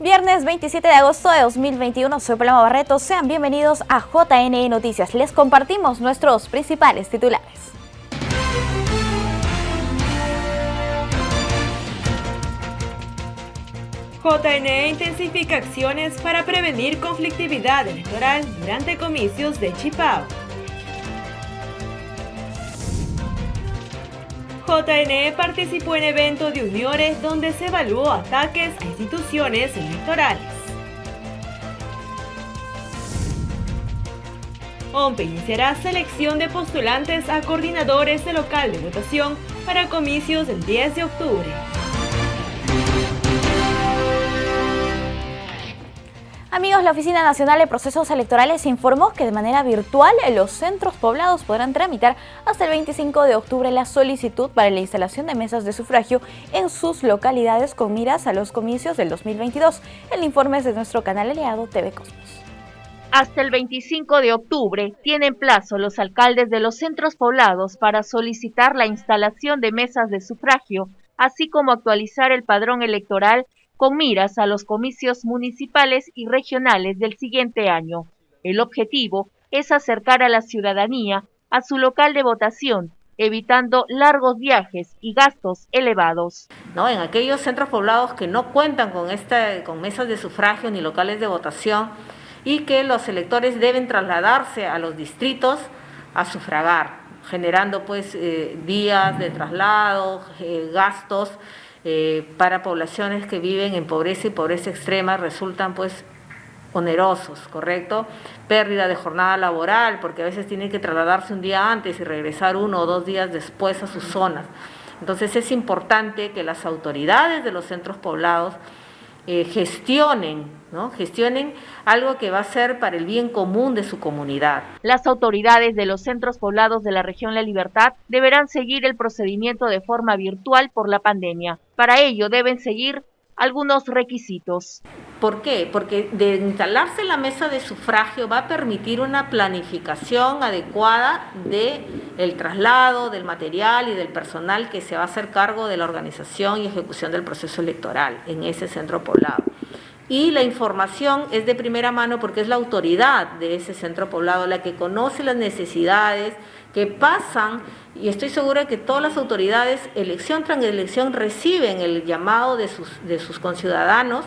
Viernes 27 de agosto de 2021, soy Paloma Barreto, sean bienvenidos a JNE Noticias. Les compartimos nuestros principales titulares. JNE intensifica acciones para prevenir conflictividad electoral durante comicios de Chipao. JNE participó en evento de Uniores donde se evaluó ataques a instituciones electorales. OMPE iniciará selección de postulantes a coordinadores de local de votación para comicios del 10 de octubre. Amigos, la Oficina Nacional de Procesos Electorales informó que de manera virtual los centros poblados podrán tramitar hasta el 25 de octubre la solicitud para la instalación de mesas de sufragio en sus localidades con miras a los comicios del 2022. El informe es de nuestro canal aliado TV Cosmos. Hasta el 25 de octubre tienen plazo los alcaldes de los centros poblados para solicitar la instalación de mesas de sufragio, así como actualizar el padrón electoral con miras a los comicios municipales y regionales del siguiente año. El objetivo es acercar a la ciudadanía a su local de votación, evitando largos viajes y gastos elevados. En aquellos centros poblados que no cuentan con mesas de sufragio ni locales de votación y que los electores deben trasladarse a los distritos a sufragar, generando días de traslado, gastos, para poblaciones que viven en pobreza y pobreza extrema resultan onerosos, ¿correcto? Pérdida de jornada laboral, porque a veces tienen que trasladarse un día antes y regresar 1 o 2 días después a sus zonas. Entonces es importante que las autoridades de los centros poblados gestionen algo que va a ser para el bien común de su comunidad. Las autoridades de los centros poblados de la región La Libertad deberán seguir el procedimiento de forma virtual por la pandemia. Para ello deben seguir algunos requisitos. ¿Por qué? Porque de instalarse la mesa de sufragio va a permitir una planificación adecuada del traslado, del material y del personal que se va a hacer cargo de la organización y ejecución del proceso electoral en ese centro poblado. Y la información es de primera mano porque es la autoridad de ese centro poblado la que conoce las necesidades que pasan, y estoy segura que todas las autoridades, elección tras elección, reciben el llamado de sus conciudadanos,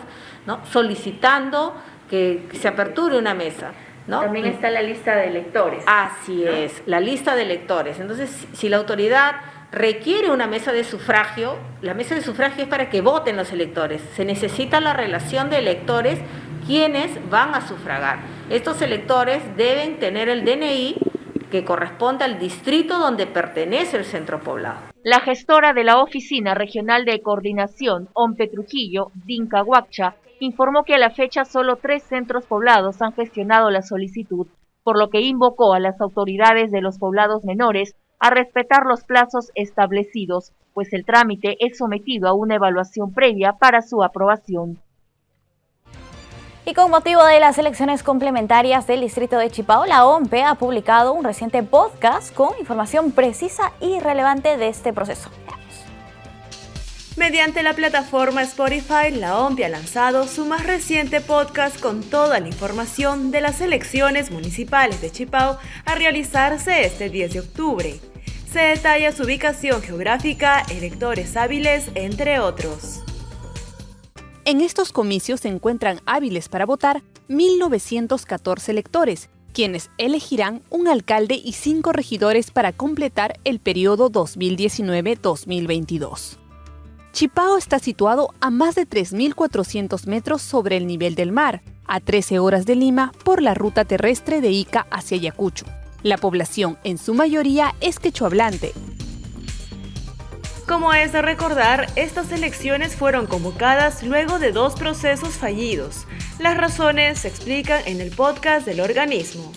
solicitando que se aperture una mesa. También está la lista de electores. Así es, la lista de electores. Entonces, si la autoridad requiere una mesa de sufragio, la mesa de sufragio es para que voten los electores. Se necesita la relación de electores quienes van a sufragar. Estos electores deben tener el DNI que corresponde al distrito donde pertenece el centro poblado. La gestora de la Oficina Regional de Coordinación, OMPE Trujillo, Dinka Huaccha, informó que a la fecha solo 3 centros poblados han gestionado la solicitud, por lo que invocó a las autoridades de los poblados menores a respetar los plazos establecidos, pues el trámite es sometido a una evaluación previa para su aprobación. Y con motivo de las elecciones complementarias del distrito de Chipao, la OMPE ha publicado un reciente podcast con información precisa y relevante de este proceso. Mediante la plataforma Spotify, la OMPE ha lanzado su más reciente podcast con toda la información de las elecciones municipales de Chipao a realizarse este 10 de octubre. Se detalla su ubicación geográfica, electores hábiles, entre otros. En estos comicios se encuentran hábiles para votar 1.914 electores, quienes elegirán un alcalde y 5 regidores para completar el periodo 2019-2022. Chipao está situado a más de 3.400 metros sobre el nivel del mar, a 13 horas de Lima por la ruta terrestre de Ica hacia Ayacucho. La población en su mayoría es quechohablante. Como es de recordar, estas elecciones fueron convocadas luego de 2 procesos fallidos. Las razones se explican en el podcast del organismo.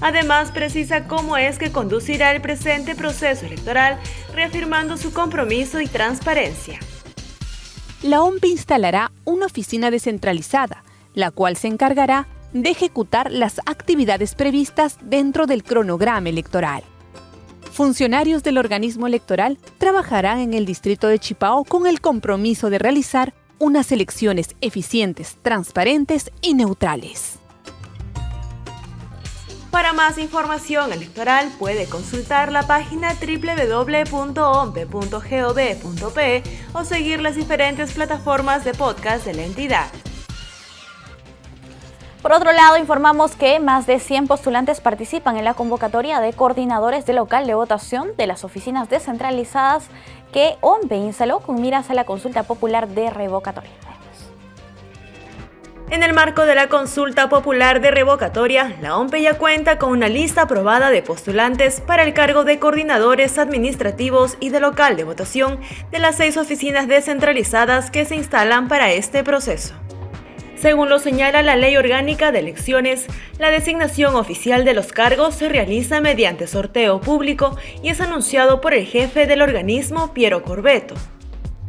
Además, precisa cómo es que conducirá el presente proceso electoral, reafirmando su compromiso y transparencia. La OMPE instalará una oficina descentralizada, la cual se encargará de ejecutar las actividades previstas dentro del cronograma electoral. Funcionarios del organismo electoral trabajarán en el distrito de Chipao con el compromiso de realizar unas elecciones eficientes, transparentes y neutrales. Para más información electoral puede consultar la página www.ompe.gov.pe o seguir las diferentes plataformas de podcast de la entidad. Por otro lado, informamos que más de 100 postulantes participan en la convocatoria de coordinadores de local de votación de las oficinas descentralizadas que OMPE instaló con miras a la consulta popular de revocatoria. En el marco de la consulta popular de revocatoria, la OMPE ya cuenta con una lista aprobada de postulantes para el cargo de coordinadores administrativos y de local de votación de las 6 oficinas descentralizadas que se instalan para este proceso. Según lo señala la Ley Orgánica de Elecciones, la designación oficial de los cargos se realiza mediante sorteo público y es anunciado por el jefe del organismo, Piero Corbeto.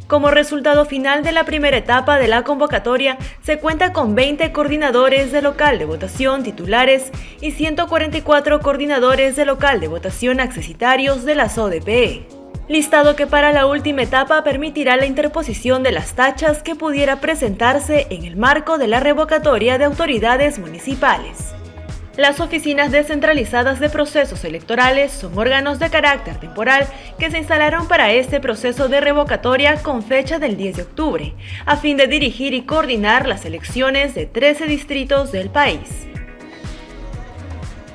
Como resultado final de la primera etapa de la convocatoria, se cuenta con 20 coordinadores de local de votación titulares y 144 coordinadores de local de votación accesitarios de las ODPE. Listado que para la última etapa permitirá la interposición de las tachas que pudiera presentarse en el marco de la revocatoria de autoridades municipales. Las oficinas descentralizadas de procesos electorales son órganos de carácter temporal que se instalaron para este proceso de revocatoria con fecha del 10 de octubre, a fin de dirigir y coordinar las elecciones de 13 distritos del país.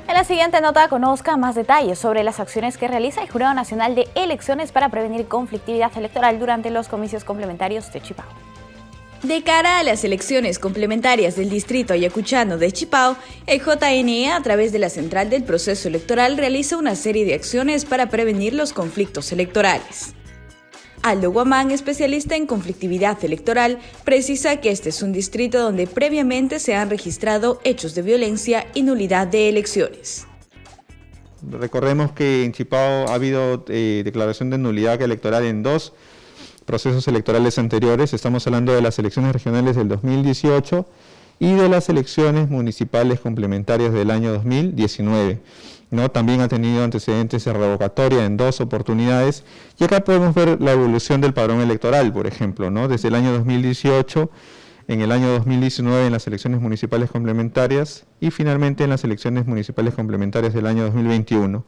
En la siguiente nota conozca más detalles sobre las acciones que realiza el Jurado Nacional de Elecciones para prevenir conflictividad electoral durante los comicios complementarios de Chipao. De cara a las elecciones complementarias del distrito ayacuchano de Chipao, el JNE, a través de la Central del Proceso Electoral, realiza una serie de acciones para prevenir los conflictos electorales. Aldo Guamán, especialista en conflictividad electoral, precisa que este es un distrito donde previamente se han registrado hechos de violencia y nulidad de elecciones. Recordemos que en Chipao ha habido declaración de nulidad electoral en 2 procesos electorales anteriores. Estamos hablando de las elecciones regionales del 2018 y de las elecciones municipales complementarias del año 2019. ¿No? También ha tenido antecedentes de revocatoria en 2 oportunidades, y acá podemos ver la evolución del padrón electoral, por ejemplo, ¿no? Desde el año 2018, en el año 2019 en las elecciones municipales complementarias y finalmente en las elecciones municipales complementarias del año 2021.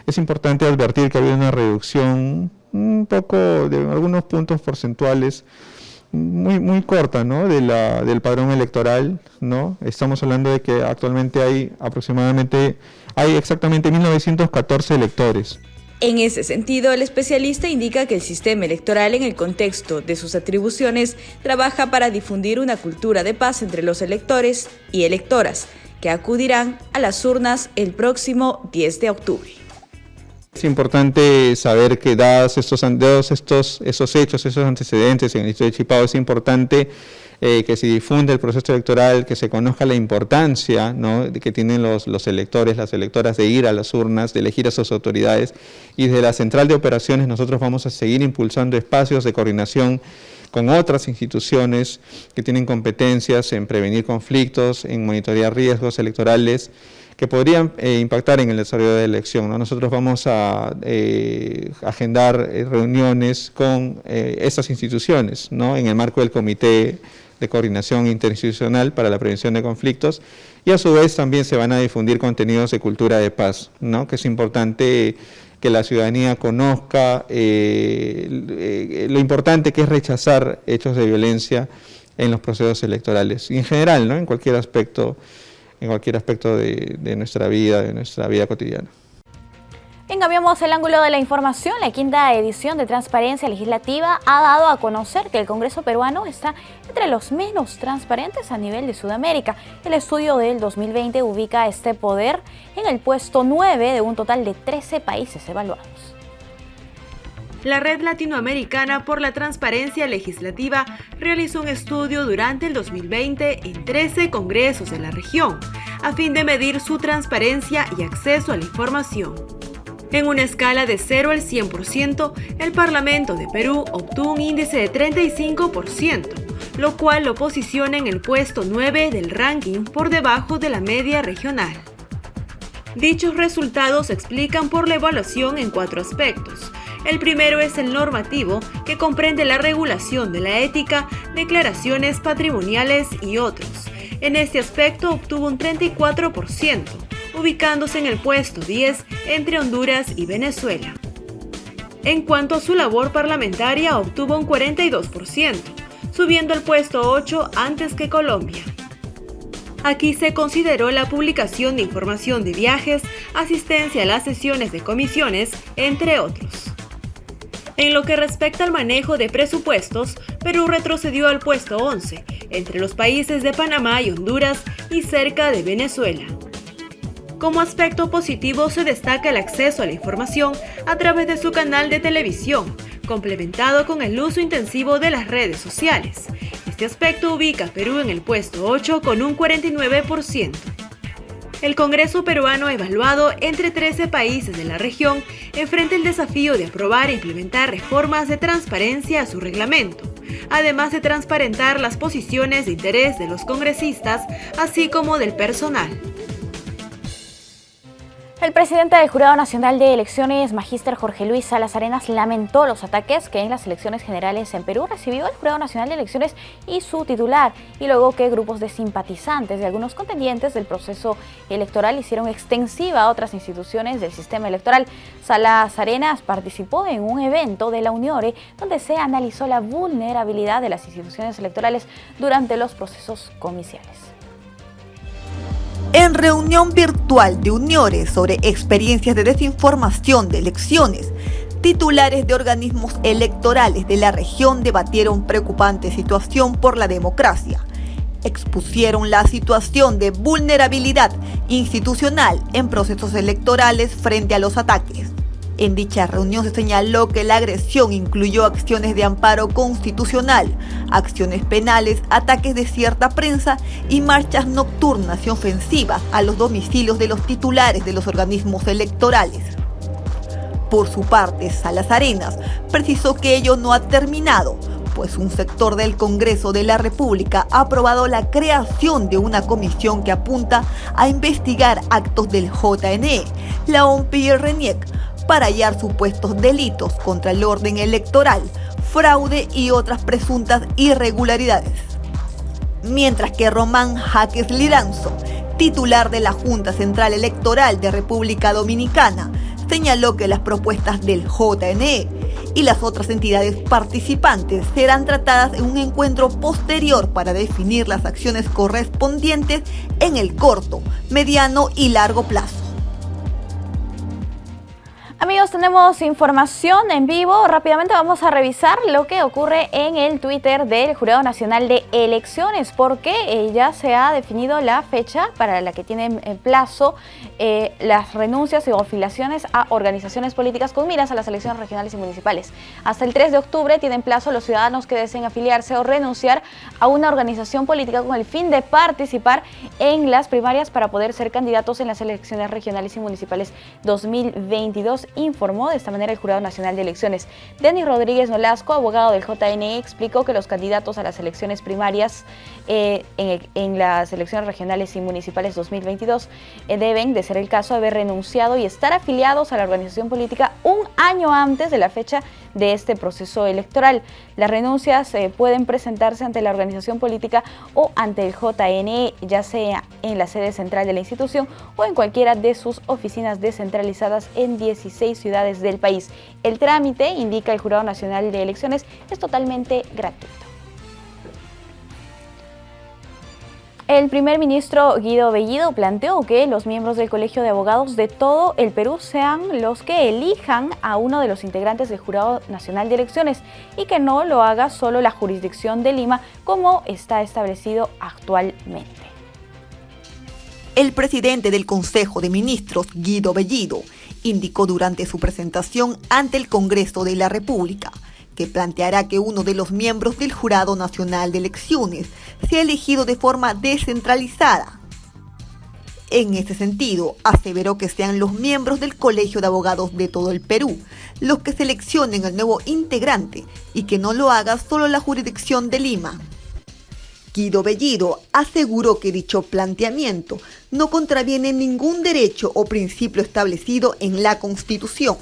Es importante advertir que ha habido una reducción un poco de algunos puntos porcentuales muy corta, ¿no? del padrón electoral, ¿no? Estamos hablando de que actualmente hay exactamente 1914 electores. En ese sentido, el especialista indica que el sistema electoral, en el contexto de sus atribuciones, trabaja para difundir una cultura de paz entre los electores y electoras, que acudirán a las urnas el próximo 10 de octubre. Es importante saber que dados esos hechos, esos antecedentes en el distrito de Chipao, es importante que se difunda el proceso electoral, que se conozca la importancia, ¿no?, que tienen los electores, las electoras de ir a las urnas, de elegir a sus autoridades, y desde la Central de Operaciones nosotros vamos a seguir impulsando espacios de coordinación con otras instituciones que tienen competencias en prevenir conflictos, en monitorear riesgos electorales que podrían impactar en el desarrollo de la elección, ¿no? Nosotros vamos a agendar reuniones con estas instituciones, ¿no?, en el marco del Comité de Coordinación Interinstitucional para la Prevención de Conflictos, y a su vez también se van a difundir contenidos de cultura de paz, ¿no?, que es importante que la ciudadanía conozca lo importante que es rechazar hechos de violencia en los procesos electorales y en general, ¿no?, en cualquier aspecto de nuestra vida cotidiana. Cambiamos el ángulo de la información. La 5ª edición de Transparencia Legislativa ha dado a conocer que el Congreso peruano está entre los menos transparentes a nivel de Sudamérica. El estudio del 2020 ubica a este poder en el puesto 9 de un total de 13 países evaluados. La Red Latinoamericana por la Transparencia Legislativa realizó un estudio durante el 2020 en 13 congresos de la región, a fin de medir su transparencia y acceso a la información. En una escala de 0 al 100%, el Parlamento de Perú obtuvo un índice de 35%, lo cual lo posiciona en el puesto 9 del ranking por debajo de la media regional. Dichos resultados se explican por la evaluación en 4 aspectos: El primero es el normativo, que comprende la regulación de la ética, declaraciones patrimoniales y otros. En este aspecto obtuvo un 34%, ubicándose en el puesto 10 entre Honduras y Venezuela. En cuanto a su labor parlamentaria, obtuvo un 42%, subiendo al puesto 8 antes que Colombia. Aquí se consideró la publicación de información de viajes, asistencia a las sesiones de comisiones, entre otros. En lo que respecta al manejo de presupuestos, Perú retrocedió al puesto 11, entre los países de Panamá y Honduras y cerca de Venezuela. Como aspecto positivo se destaca el acceso a la información a través de su canal de televisión, complementado con el uso intensivo de las redes sociales. Este aspecto ubica a Perú en el puesto 8 con un 49%. El Congreso peruano ha evaluado entre 13 países de la región enfrenta el desafío de aprobar e implementar reformas de transparencia a su reglamento, además de transparentar las posiciones de interés de los congresistas, así como del personal. El presidente del Jurado Nacional de Elecciones, Magíster Jorge Luis Salas Arenas, lamentó los ataques que en las elecciones generales en Perú recibió el Jurado Nacional de Elecciones y su titular, y luego que grupos de simpatizantes de algunos contendientes del proceso electoral hicieron extensiva a otras instituciones del sistema electoral. Salas Arenas participó en un evento de la UNIORE donde se analizó la vulnerabilidad de las instituciones electorales durante los procesos comiciales. En reunión virtual de UNIORE sobre experiencias de desinformación de elecciones, titulares de organismos electorales de la región debatieron preocupante situación por la democracia. Expusieron la situación de vulnerabilidad institucional en procesos electorales frente a los ataques. En dicha reunión se señaló que la agresión incluyó acciones de amparo constitucional, acciones penales, ataques de cierta prensa y marchas nocturnas y ofensivas a los domicilios de los titulares de los organismos electorales. Por su parte, Salas Arenas precisó que ello no ha terminado, pues un sector del Congreso de la República ha aprobado la creación de una comisión que apunta a investigar actos del JNE, la OMP y el RENIEC, para hallar supuestos delitos contra el orden electoral, fraude y otras presuntas irregularidades. Mientras que Román Jaques Liranzo, titular de la Junta Central Electoral de República Dominicana, señaló que las propuestas del JNE y las otras entidades participantes serán tratadas en un encuentro posterior para definir las acciones correspondientes en el corto, mediano y largo plazo. Amigos, tenemos información en vivo. Rápidamente vamos a revisar lo que ocurre en el Twitter del Jurado Nacional de Elecciones, porque ya se ha definido la fecha para la que tienen plazo las renuncias o afiliaciones a organizaciones políticas con miras a las elecciones regionales y municipales. Hasta el 3 de octubre tienen plazo los ciudadanos que deseen afiliarse o renunciar a una organización política con el fin de participar en las primarias para poder ser candidatos en las elecciones regionales y municipales 2022. Informó de esta manera el Jurado Nacional de Elecciones. Denis Rodríguez Nolasco, abogado del JNE, explicó que los candidatos a las elecciones primarias en las elecciones regionales y municipales 2022 deben, de ser el caso, haber renunciado y estar afiliados a la organización política un año antes de la fecha de este proceso electoral. Las renuncias pueden presentarse ante la organización política o ante el JNE, ya sea en la sede central de la institución o en cualquiera de sus oficinas descentralizadas en 16 ciudades del país. El trámite, indica el Jurado Nacional de Elecciones, es totalmente gratuito. El primer ministro Guido Bellido planteó que los miembros del Colegio de Abogados de todo el Perú sean los que elijan a uno de los integrantes del Jurado Nacional de Elecciones y que no lo haga solo la jurisdicción de Lima, como está establecido actualmente. El presidente del Consejo de Ministros, Guido Bellido, indicó durante su presentación ante el Congreso de la República que planteará que uno de los miembros del Jurado Nacional de Elecciones sea elegido de forma descentralizada. En ese sentido, aseveró que sean los miembros del Colegio de Abogados de todo el Perú los que seleccionen al nuevo integrante y que no lo haga solo la jurisdicción de Lima. Guido Bellido aseguró que dicho planteamiento no contraviene ningún derecho o principio establecido en la Constitución.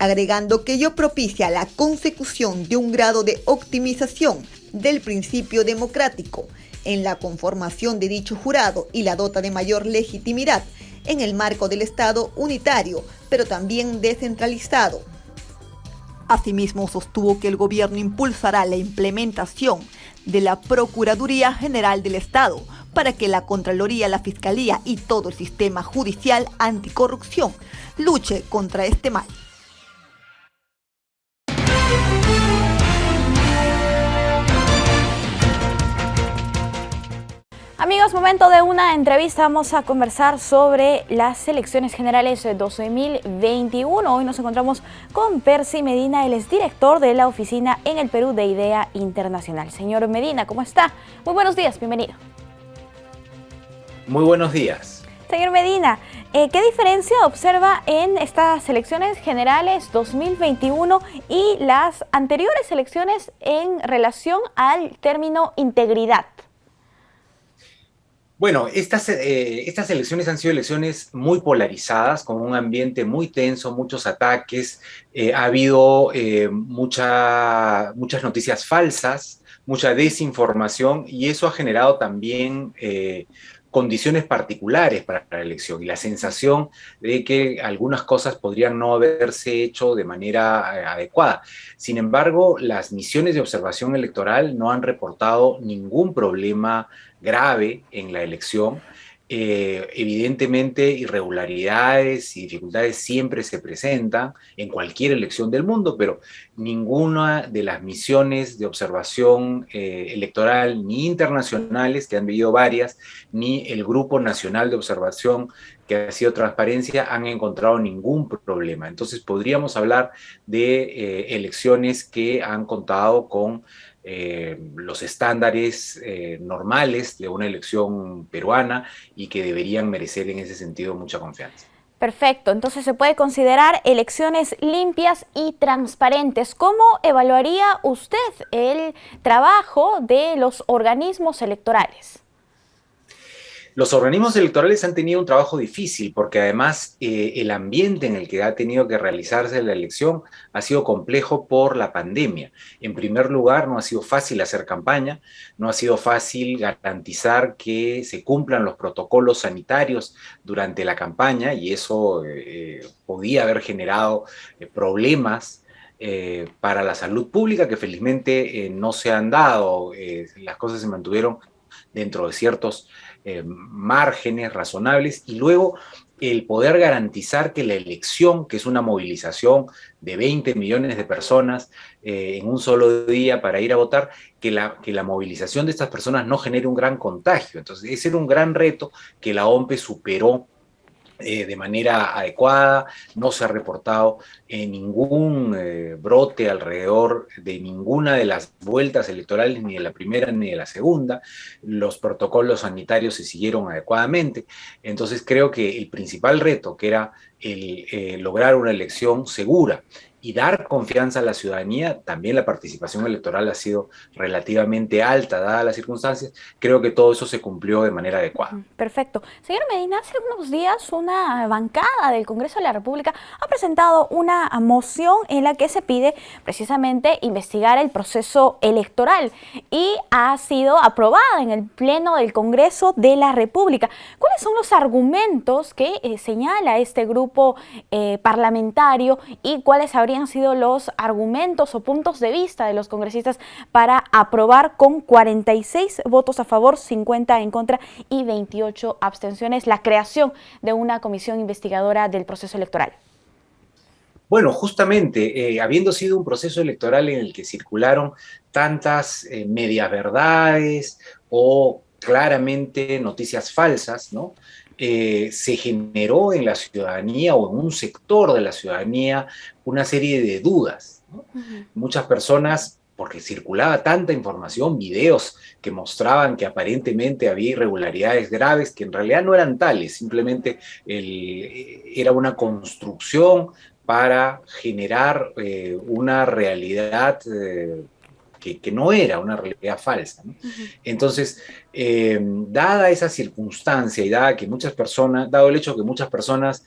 agregando que ello propicia la consecución de un grado de optimización del principio democrático en la conformación de dicho jurado y la dota de mayor legitimidad en el marco del Estado unitario, pero también descentralizado. Asimismo, sostuvo que el gobierno impulsará la implementación de la Procuraduría General del Estado para que la Contraloría, la Fiscalía y todo el sistema judicial anticorrupción luche contra este mal. Amigos, momento de una entrevista. Vamos a conversar sobre las elecciones generales 2021. Hoy nos encontramos con Percy Medina, él es director de la oficina en el Perú de IDEA Internacional. Señor Medina, ¿cómo está? Muy buenos días, bienvenido. Muy buenos días. Señor Medina, ¿qué diferencia observa en estas elecciones generales 2021 y las anteriores elecciones en relación al término integridad? Bueno, estas elecciones han sido elecciones muy polarizadas, con un ambiente muy tenso, muchos ataques, ha habido muchas noticias falsas, mucha desinformación, y eso ha generado también condiciones particulares para la elección y la sensación de que algunas cosas podrían no haberse hecho de manera adecuada. Sin embargo, las misiones de observación electoral no han reportado ningún problema grave en la elección. Evidentemente, irregularidades y dificultades siempre se presentan en cualquier elección del mundo, pero ninguna de las misiones de observación electoral, ni internacionales, que han habido varias, ni el Grupo Nacional de Observación, que ha sido Transparencia, han encontrado ningún problema. Entonces, podríamos hablar de elecciones que han contado con los estándares normales de una elección peruana y que deberían merecer en ese sentido mucha confianza. Perfecto, entonces se puede considerar elecciones limpias y transparentes. ¿Cómo evaluaría usted el trabajo de los organismos electorales? Los organismos electorales han tenido un trabajo difícil porque además el ambiente en el que ha tenido que realizarse la elección ha sido complejo por la pandemia. En primer lugar, no ha sido fácil hacer campaña, no ha sido fácil garantizar que se cumplan los protocolos sanitarios durante la campaña, y eso podía haber generado problemas para la salud pública que felizmente no se han dado. Las cosas se mantuvieron dentro de ciertos márgenes razonables, y luego el poder garantizar que la elección, que es una movilización de 20 millones de personas en un solo día para ir a votar, que la movilización de estas personas no genere un gran contagio. Entonces, ese era un gran reto que la OMPE superó de manera adecuada. No se ha reportado ningún brote alrededor de ninguna de las vueltas electorales, ni de la primera ni de la segunda. Los protocolos sanitarios se siguieron adecuadamente. Entonces creo que el principal reto, que era lograr una elección segura y dar confianza a la ciudadanía, también la participación electoral ha sido relativamente alta, dadas las circunstancias. Creo que todo eso se cumplió de manera adecuada. Perfecto. Señor Medina, hace algunos días una bancada del Congreso de la República ha presentado una moción en la que se pide precisamente investigar el proceso electoral y ha sido aprobada en el Pleno del Congreso de la República. ¿Cuáles son los argumentos que señala este grupo parlamentario y cuáles habrían sido los argumentos o puntos de vista de los congresistas para aprobar con 46 votos a favor, 50 en contra y 28 abstenciones la creación de una comisión investigadora del proceso electoral? Bueno, justamente, habiendo sido un proceso electoral en el que circularon tantas medias verdades o claramente noticias falsas, ¿no? Se generó en la ciudadanía o en un sector de la ciudadanía una serie de dudas, ¿no? Muchas personas, porque circulaba tanta información, videos que mostraban que aparentemente había irregularidades graves, que en realidad no eran tales, simplemente era una construcción para generar una realidad que no era una realidad falsa, ¿no? Entonces, dada esa circunstancia y dado el hecho que muchas personas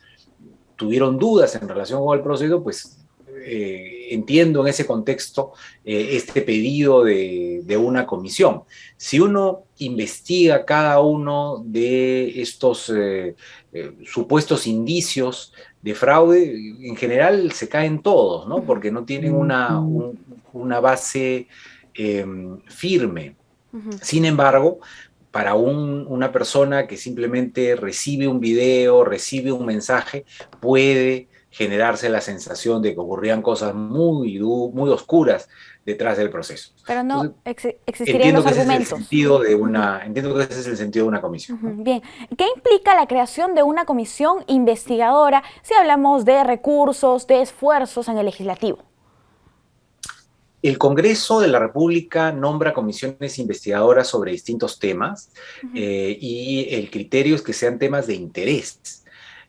tuvieron dudas en relación con el proceso, pues entiendo en ese contexto este pedido de una comisión. Si uno investiga cada uno de estos supuestos indicios de fraude, en general se caen todos, ¿no? Porque no tienen una base firme. Sin embargo, para una persona que simplemente recibe un video, recibe un mensaje, puede generarse la sensación de que ocurrían cosas muy oscuras detrás del proceso. Pero no existirían entiendo los que argumentos. Entiendo que ese es el sentido de una comisión. Bien, ¿qué implica la creación de una comisión investigadora si hablamos de recursos, de esfuerzos en el legislativo? El Congreso de la República nombra comisiones investigadoras sobre distintos temas y el criterio es que sean temas de interés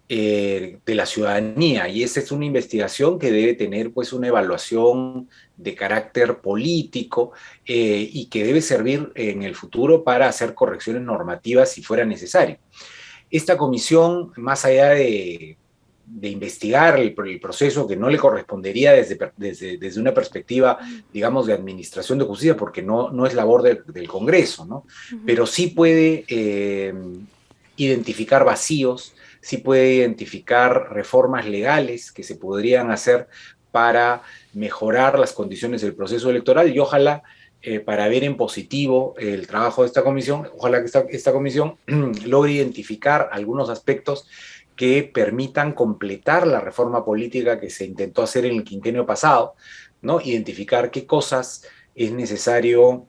de la ciudadanía, y esa es una investigación que debe tener pues una evaluación de carácter político y que debe servir en el futuro para hacer correcciones normativas si fuera necesario. Esta comisión, más allá de investigar el proceso que no le correspondería desde una perspectiva, digamos, de administración de justicia, porque no es labor del Congreso, ¿no? Pero sí puede identificar vacíos, sí puede identificar reformas legales que se podrían hacer para mejorar las condiciones del proceso electoral, y ojalá, para ver en positivo el trabajo de esta comisión, ojalá que esta comisión logre identificar algunos aspectos que permitan completar la reforma política que se intentó hacer en el quinquenio pasado, ¿no? Identificar qué cosas es necesario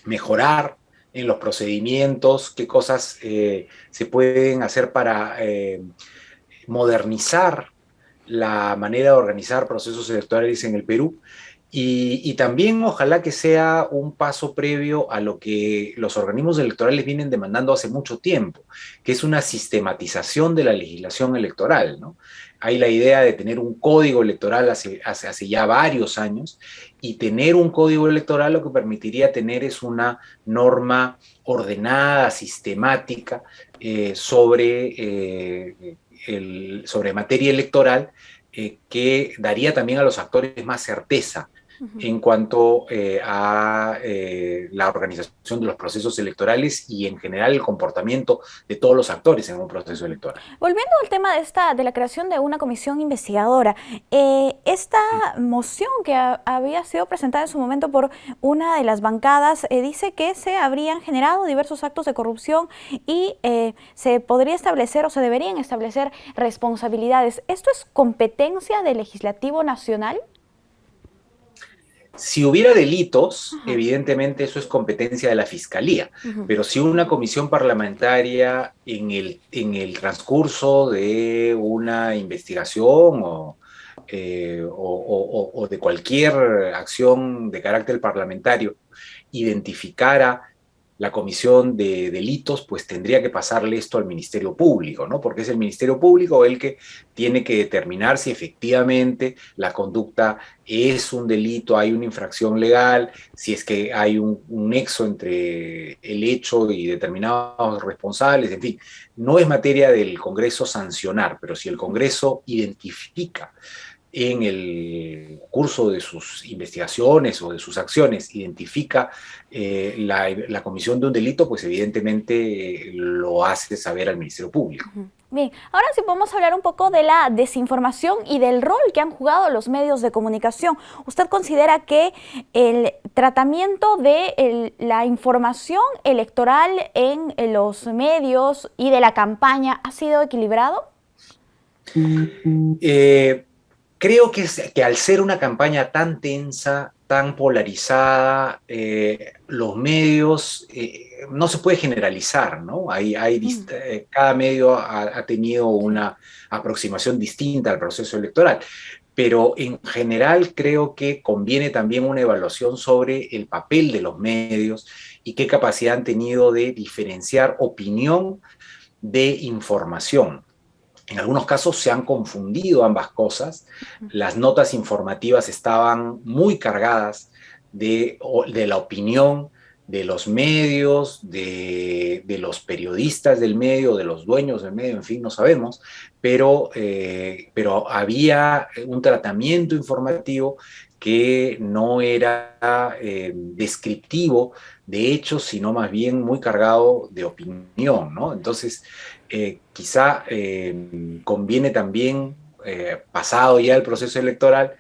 mejorar en los procedimientos, qué cosas se pueden hacer para modernizar la manera de organizar procesos electorales en el Perú. Y también ojalá que sea un paso previo a lo que los organismos electorales vienen demandando hace mucho tiempo, que es una sistematización de la legislación electoral, ¿no? Hay la idea de tener un código electoral hace ya varios años, y tener un código electoral lo que permitiría tener es una norma ordenada, sistemática, sobre materia electoral, que daría también a los actores más certeza en cuanto a la organización de los procesos electorales y en general el comportamiento de todos los actores en un proceso electoral. Volviendo al tema de la creación de una comisión investigadora, esta moción que había sido presentada en su momento por una de las bancadas dice que se habrían generado diversos actos de corrupción y se podría establecer o se deberían establecer responsabilidades. ¿Esto es competencia del Legislativo Nacional? Si hubiera delitos, evidentemente eso es competencia de la Fiscalía, pero si una comisión parlamentaria en el transcurso de una investigación o de cualquier acción de carácter parlamentario identificara la comisión de delitos, pues tendría que pasarle esto al Ministerio Público, ¿no? Porque es el Ministerio Público el que tiene que determinar si efectivamente la conducta es un delito, hay una infracción legal, si es que hay un nexo entre el hecho y determinados responsables, en fin. No es materia del Congreso sancionar, pero si el Congreso identifica en el curso de sus investigaciones o de sus acciones, identifica la comisión de un delito, pues evidentemente lo hace saber al Ministerio Público. Bien, ahora sí podemos hablar un poco de la desinformación y del rol que han jugado los medios de comunicación. ¿Usted considera que el tratamiento de la información electoral en los medios y de la campaña ha sido equilibrado? Creo que al ser una campaña tan tensa, tan polarizada, los medios no se puede generalizar, ¿no? Cada medio ha tenido una aproximación distinta al proceso electoral, pero en general creo que conviene también una evaluación sobre el papel de los medios y qué capacidad han tenido de diferenciar opinión de información. En algunos casos se han confundido ambas cosas. Las notas informativas estaban muy cargadas de la opinión los medios, de los periodistas del medio, de los dueños del medio, en fin, no sabemos, pero había un tratamiento informativo que no era descriptivo de hechos, sino más bien muy cargado de opinión, ¿no? Entonces, quizá conviene también, pasado ya el proceso electoral,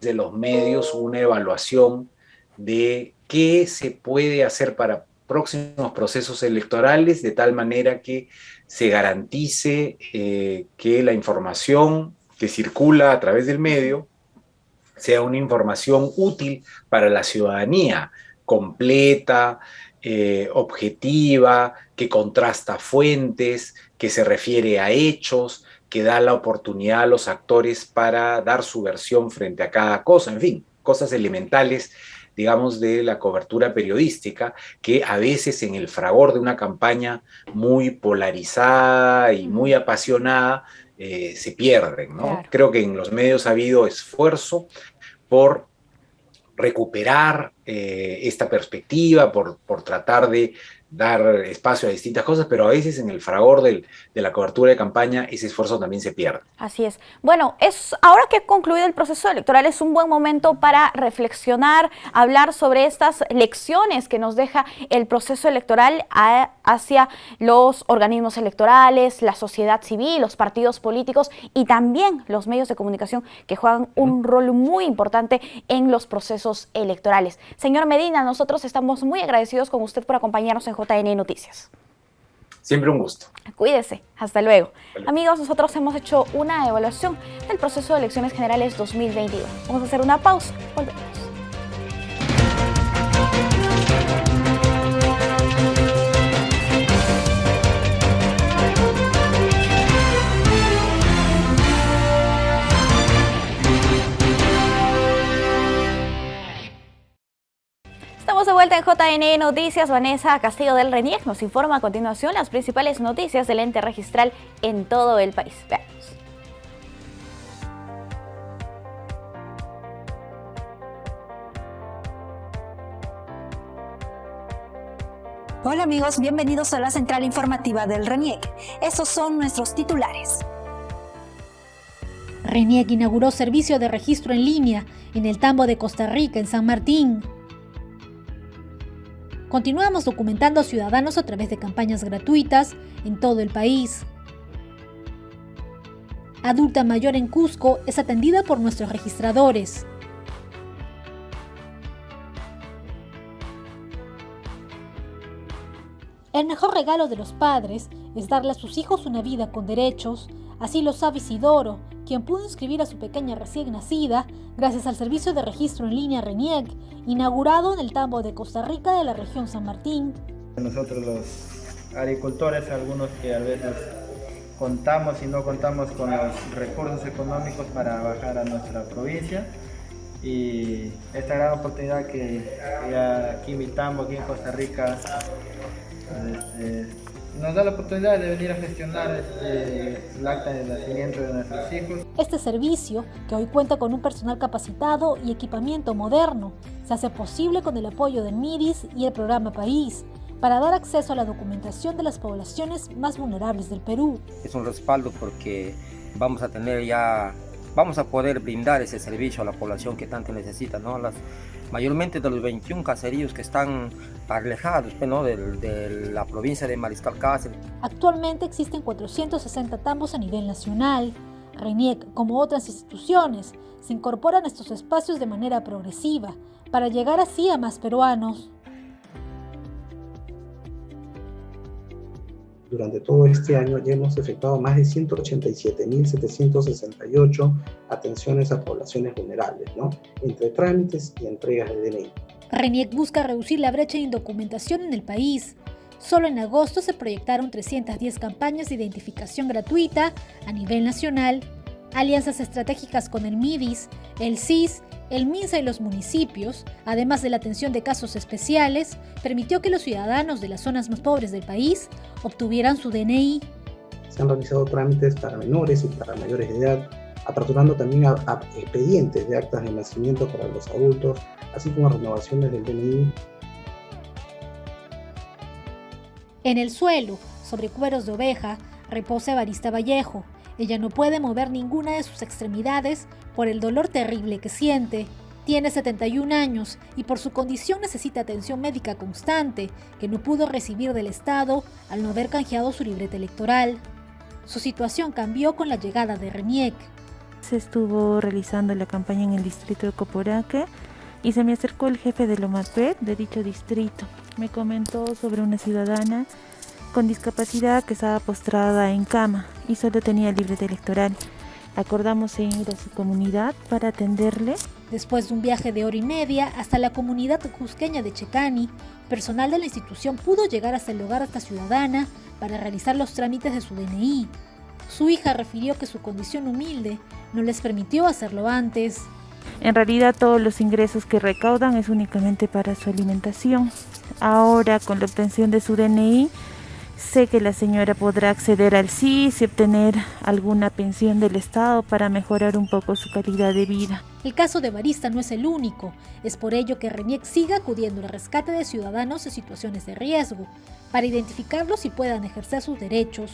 de los medios una evaluación de qué se puede hacer para próximos procesos electorales, de tal manera que se garantice que la información que circula a través del medio sea una información útil para la ciudadanía, completa, objetiva, que contrasta fuentes, que se refiere a hechos, que da la oportunidad a los actores para dar su versión frente a cada cosa, en fin, cosas elementales, digamos, de la cobertura periodística, que a veces en el fragor de una campaña muy polarizada y muy apasionada se pierden, ¿no? Claro. Creo que en los medios ha habido esfuerzo por recuperar esta perspectiva, por tratar de dar espacio a distintas cosas, pero a veces en el fragor de la cobertura de campaña ese esfuerzo también se pierde. Así es. Bueno, ahora que ha concluido el proceso electoral es un buen momento para reflexionar, hablar sobre estas lecciones que nos deja el proceso electoral hacia los organismos electorales, la sociedad civil, los partidos políticos y también los medios de comunicación que juegan un rol muy importante en los procesos electorales. Señor Medina, nosotros estamos muy agradecidos con usted por acompañarnos en JN Noticias. Siempre un gusto. Cuídese. Hasta luego. Amigos, nosotros hemos hecho una evaluación del proceso de elecciones generales 2022. Vamos a hacer una pausa. Volvemos. Estamos de vuelta en JN Noticias. Vanessa Castillo del RENIEC nos informa a continuación las principales noticias del ente registral en todo el país. Veamos. Hola amigos, bienvenidos a la central informativa del RENIEC. Estos son nuestros titulares. RENIEC inauguró servicio de registro en línea en el Tambo de Costa Rica, en San Martín. Continuamos documentando a ciudadanos a través de campañas gratuitas en todo el país. Adulta mayor en Cusco es atendida por nuestros registradores. El mejor regalo de los padres es darle a sus hijos una vida con derechos. Así lo sabe Isidoro, quien pudo inscribir a su pequeña recién nacida gracias al servicio de registro en línea RENIEC, inaugurado en el Tambo de Costa Rica de la región San Martín. Nosotros los agricultores, algunos que a veces contamos y no contamos con los recursos económicos para bajar a nuestra provincia, y esta gran oportunidad que aquí en mi Tambo, aquí en Costa Rica, nos da la oportunidad de venir a gestionar el acta de nacimiento de nuestros hijos. Este servicio, que hoy cuenta con un personal capacitado y equipamiento moderno, se hace posible con el apoyo del MIDIS y el programa País, para dar acceso a la documentación de las poblaciones más vulnerables del Perú. Es un respaldo porque vamos a poder brindar ese servicio a la población que tanto necesita, ¿no? Mayormente de los 21 caseríos que están alejados, ¿no?, de la provincia de Mariscal Cáceres. Actualmente existen 460 tambos a nivel nacional. RENIEC, como otras instituciones, se incorporan a estos espacios de manera progresiva para llegar así a más peruanos. Durante todo este año ya hemos efectuado más de 187.768 atenciones a poblaciones vulnerables, ¿no?, entre trámites y entregas de DNI. RENIEC busca reducir la brecha de indocumentación en el país. Solo en agosto se proyectaron 310 campañas de identificación gratuita a nivel nacional, alianzas estratégicas con el MIDIS, el CIS, el MINSA y los municipios, además de la atención de casos especiales, permitió que los ciudadanos de las zonas más pobres del país obtuvieran su DNI. Se han realizado trámites para menores y para mayores de edad, aperturando también a expedientes de actas de nacimiento para los adultos, así como renovaciones del DNI. En el suelo, sobre cueros de oveja, reposa Evarista Vallejo. Ella no puede mover ninguna de sus extremidades por el dolor terrible que siente. Tiene 71 años y por su condición necesita atención médica constante, que no pudo recibir del Estado al no haber canjeado su libreta electoral. Su situación cambió con la llegada de RENIEC. Se estuvo realizando la campaña en el distrito de Coporaque y se me acercó el jefe de Lomatpet de dicho distrito. Me comentó sobre una ciudadana con discapacidad que estaba postrada en cama y solo tenía libreta electoral. Acordamos en ir a su comunidad para atenderle. Después de un viaje de hora y media hasta la comunidad cusqueña de Checani, personal de la institución pudo llegar hasta el hogar de esta ciudadana para realizar los trámites de su DNI. Su hija refirió que su condición humilde no les permitió hacerlo antes. En realidad todos los ingresos que recaudan es únicamente para su alimentación. Ahora, con la obtención de su DNI, sé que la señora podrá acceder al CIS y obtener alguna pensión del Estado para mejorar un poco su calidad de vida. El caso de Evarista no es el único. Es por ello que RENIEC sigue acudiendo al rescate de ciudadanos en situaciones de riesgo, para identificarlos y puedan ejercer sus derechos.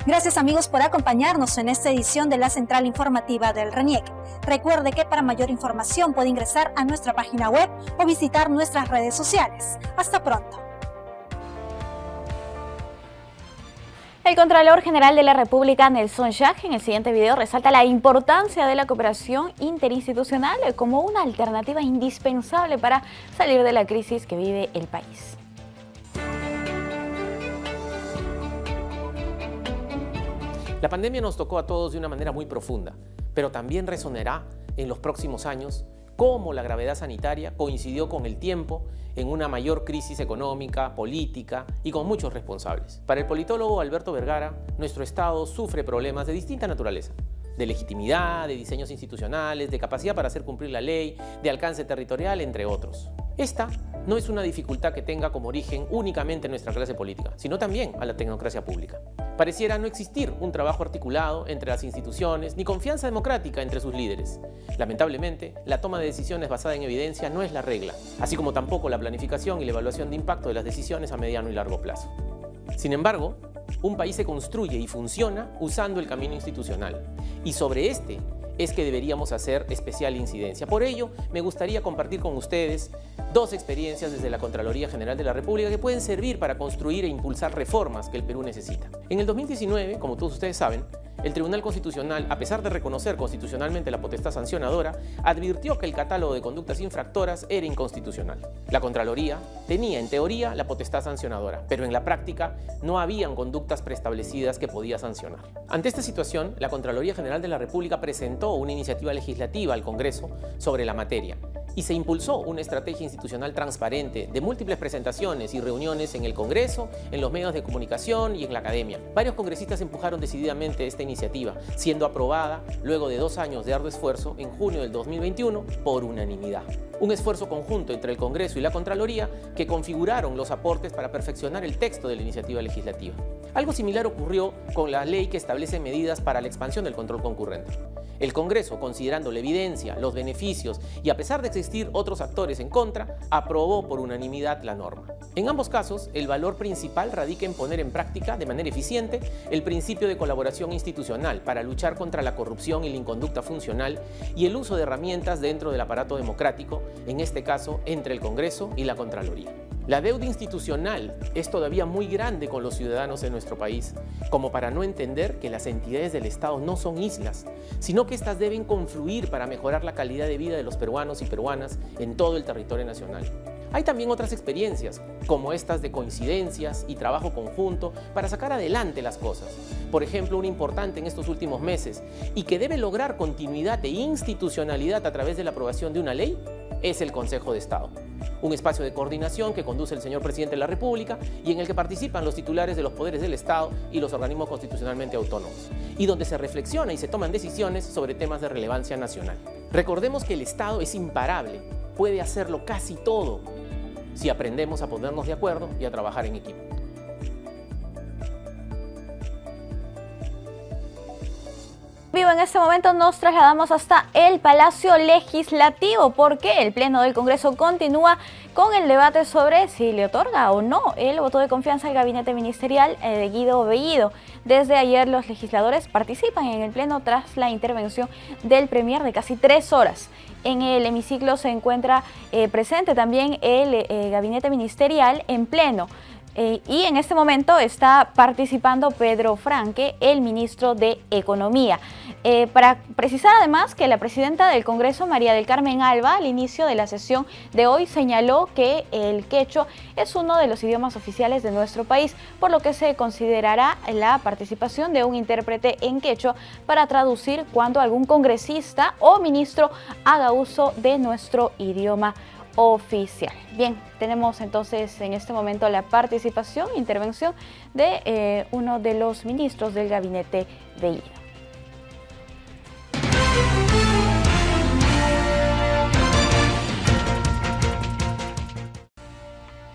Gracias amigos por acompañarnos en esta edición de la Central Informativa del RENIEC. Recuerde que para mayor información puede ingresar a nuestra página web o visitar nuestras redes sociales. Hasta pronto. El Contralor General de la República, Nelson Jack, en el siguiente video resalta la importancia de la cooperación interinstitucional como una alternativa indispensable para salir de la crisis que vive el país. La pandemia nos tocó a todos de una manera muy profunda, pero también resonará en los próximos años cómo la gravedad sanitaria coincidió con el tiempo en una mayor crisis económica, política y con muchos responsables. Para el politólogo Alberto Vergara, nuestro Estado sufre problemas de distinta naturaleza, de legitimidad, de diseños institucionales, de capacidad para hacer cumplir la ley, de alcance territorial, entre otros. Esta no es una dificultad que tenga como origen únicamente nuestra clase política, sino también a la tecnocracia pública. Pareciera no existir un trabajo articulado entre las instituciones ni confianza democrática entre sus líderes. Lamentablemente, la toma de decisiones basada en evidencia no es la regla, así como tampoco la planificación y la evaluación de impacto de las decisiones a mediano y largo plazo. Sin embargo, un país se construye y funciona usando el camino institucional, y sobre este es que deberíamos hacer especial incidencia. Por ello, me gustaría compartir con ustedes dos experiencias desde la Contraloría General de la República que pueden servir para construir e impulsar reformas que el Perú necesita. En el 2019, como todos ustedes saben, el Tribunal Constitucional, a pesar de reconocer constitucionalmente la potestad sancionadora, advirtió que el catálogo de conductas infractoras era inconstitucional. La Contraloría tenía, en teoría, la potestad sancionadora, pero en la práctica no habían conductas preestablecidas que podía sancionar. Ante esta situación, la Contraloría General de la República presentó una iniciativa legislativa al Congreso sobre la materia y se impulsó una estrategia institucional transparente de múltiples presentaciones y reuniones en el Congreso, en los medios de comunicación y en la academia. Varios congresistas empujaron decididamente esta iniciativa, siendo aprobada luego de 2 años de arduo esfuerzo en junio del 2021 por unanimidad. Un esfuerzo conjunto entre el Congreso y la Contraloría que configuraron los aportes para perfeccionar el texto de la iniciativa legislativa. Algo similar ocurrió con la ley que establece medidas para la expansión del control concurrente. El Congreso, considerando la evidencia, los beneficios y a pesar de existir otros actores en contra, aprobó por unanimidad la norma. En ambos casos, el valor principal radica en poner en práctica de manera eficiente el principio de colaboración institucional para luchar contra la corrupción y la inconducta funcional y el uso de herramientas dentro del aparato democrático, en este caso entre el Congreso y la Contraloría. La deuda institucional es todavía muy grande con los ciudadanos de nuestro país, como para no entender que las entidades del Estado no son islas, sino que éstas deben confluir para mejorar la calidad de vida de los peruanos y peruanas en todo el territorio nacional. Hay también otras experiencias, como estas de coincidencias y trabajo conjunto para sacar adelante las cosas. Por ejemplo, una importante en estos últimos meses y que debe lograr continuidad e institucionalidad a través de la aprobación de una ley es el Consejo de Estado. Un espacio de coordinación que conduce el señor Presidente de la República y en el que participan los titulares de los poderes del Estado y los organismos constitucionalmente autónomos, y donde se reflexiona y se toman decisiones sobre temas de relevancia nacional. Recordemos que el Estado es imparable, puede hacerlo casi todo, si aprendemos a ponernos de acuerdo y a trabajar en equipo. vivo en este momento nos trasladamos hasta el Palacio Legislativo porque el Pleno del Congreso continúa con el debate sobre si le otorga o no el voto de confianza al gabinete ministerial de Guido Bellido. Desde ayer los legisladores participan en el Pleno tras la intervención del Premier de casi 3 horas. En el hemiciclo se encuentra presente también el gabinete ministerial en pleno. Y en este momento está participando Pedro Franque, el ministro de Economía. Para precisar además que la presidenta del Congreso, María del Carmen Alba, al inicio de la sesión de hoy señaló que el quechua es uno de los idiomas oficiales de nuestro país, por lo que se considerará la participación de un intérprete en quechua para traducir cuando algún congresista o ministro haga uso de nuestro idioma oficial. Bien, tenemos entonces en este momento la participación, intervención de uno de los ministros del gabinete Bellido.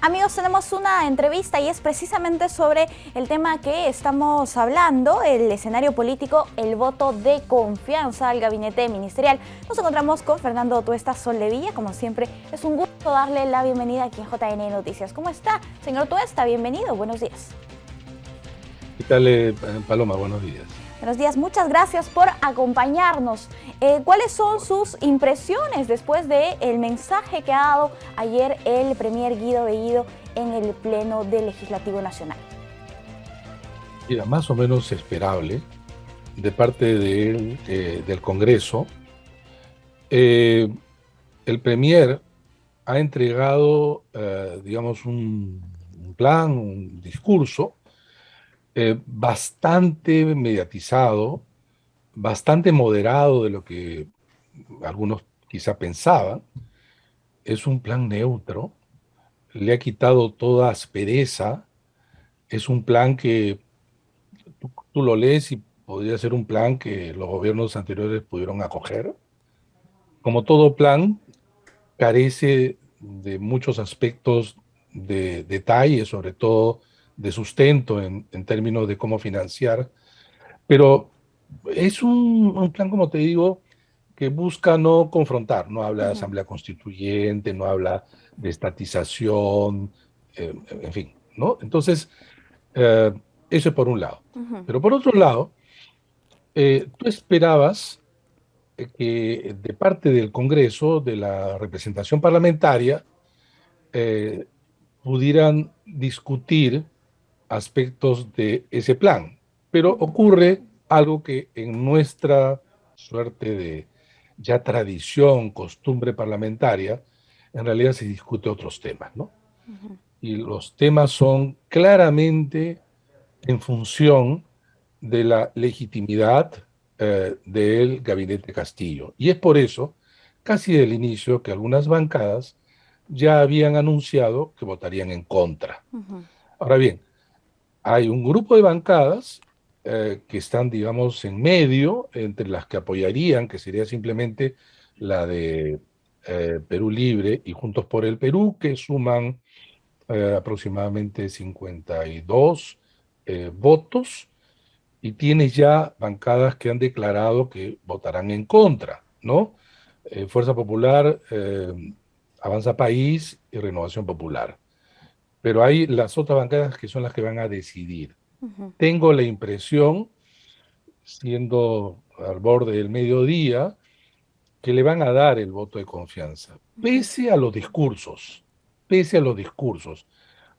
Amigos, tenemos una entrevista y es precisamente sobre el tema que estamos hablando, el escenario político, el voto de confianza al gabinete ministerial. Nos encontramos con Fernando Tuesta Soldevilla, como siempre es un gusto darle la bienvenida aquí en JN Noticias. ¿Cómo está, señor Tuesta? Bienvenido, buenos días. ¿Qué tal, Paloma? Buenos días. Buenos días, muchas gracias por acompañarnos. ¿Cuáles son sus impresiones después del mensaje que ha dado ayer el Premier Guido Bellido en el Pleno del Legislativo Nacional? Mira, más o menos esperable de parte del Congreso. El Premier ha entregado, digamos, un plan, un discurso bastante mediatizado, bastante moderado de lo que algunos quizá pensaban. Es un plan neutro, le ha quitado toda aspereza, es un plan que tú lo lees y podría ser un plan que los gobiernos anteriores pudieron acoger. Como todo plan, carece de muchos aspectos de detalle, sobre todo de sustento en términos de cómo financiar, pero es un plan, como te digo, que busca no confrontar, no habla de asamblea constituyente, no habla de estatización, en fin, ¿no? Entonces, eso es por un lado. Pero por otro lado, tú esperabas que de parte del Congreso, de la representación parlamentaria, pudieran discutir aspectos de ese plan. Pero ocurre algo que en nuestra suerte de ya tradición, costumbre parlamentaria, en realidad se discute otros temas, ¿no? Y los temas son claramente en función de la legitimidad del gabinete Castillo. Y es por eso, casi del inicio, que algunas bancadas ya habían anunciado que votarían en contra. Ahora bien, hay un grupo de bancadas que están, digamos, en medio, entre las que apoyarían, que sería simplemente la de Perú Libre y Juntos por el Perú, que suman aproximadamente 52 votos, y tienes ya bancadas que han declarado que votarán en contra, ¿no? Fuerza Popular, Avanza País y Renovación Popular. Pero hay las otras bancadas que son las que van a decidir. Tengo la impresión, siendo al borde del mediodía, que le van a dar el voto de confianza, pese a los discursos,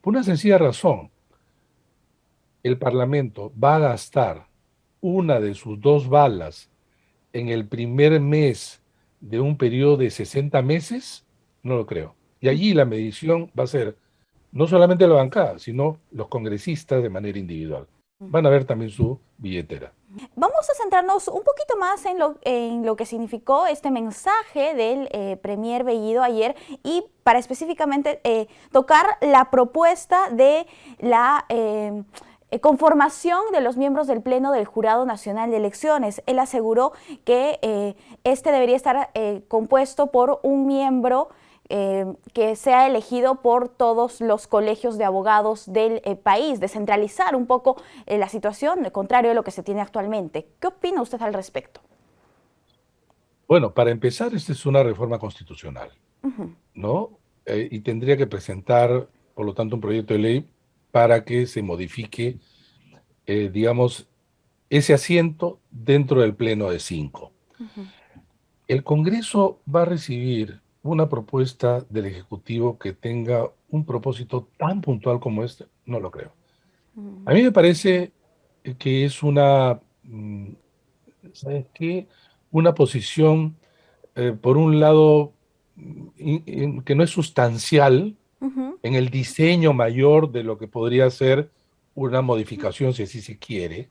por una sencilla razón. El Parlamento va a gastar una de sus 2 balas en el primer mes de un periodo de 60 meses, no lo creo. Y allí la medición va a ser no solamente la bancada, sino los congresistas de manera individual. Van a ver también su billetera. Vamos a centrarnos un poquito más en lo que significó este mensaje del Premier Bellido ayer y para específicamente tocar la propuesta de la conformación de los miembros del Pleno del Jurado Nacional de Elecciones. Él aseguró que este debería estar compuesto por un miembro que sea elegido por todos los colegios de abogados del país, descentralizar un poco la situación, contrario a lo que se tiene actualmente. ¿Qué opina usted al respecto? Bueno, para empezar, esta es una reforma constitucional, ¿no? Y tendría que presentar, por lo tanto, un proyecto de ley para que se modifique, digamos, ese asiento dentro del pleno de 5. El Congreso va a recibir una propuesta del Ejecutivo que tenga un propósito tan puntual como este, no lo creo. A mí me parece que es una, ¿sabes qué? Una posición, por un lado, que no es sustancial en el diseño mayor de lo que podría ser una modificación, si así se quiere.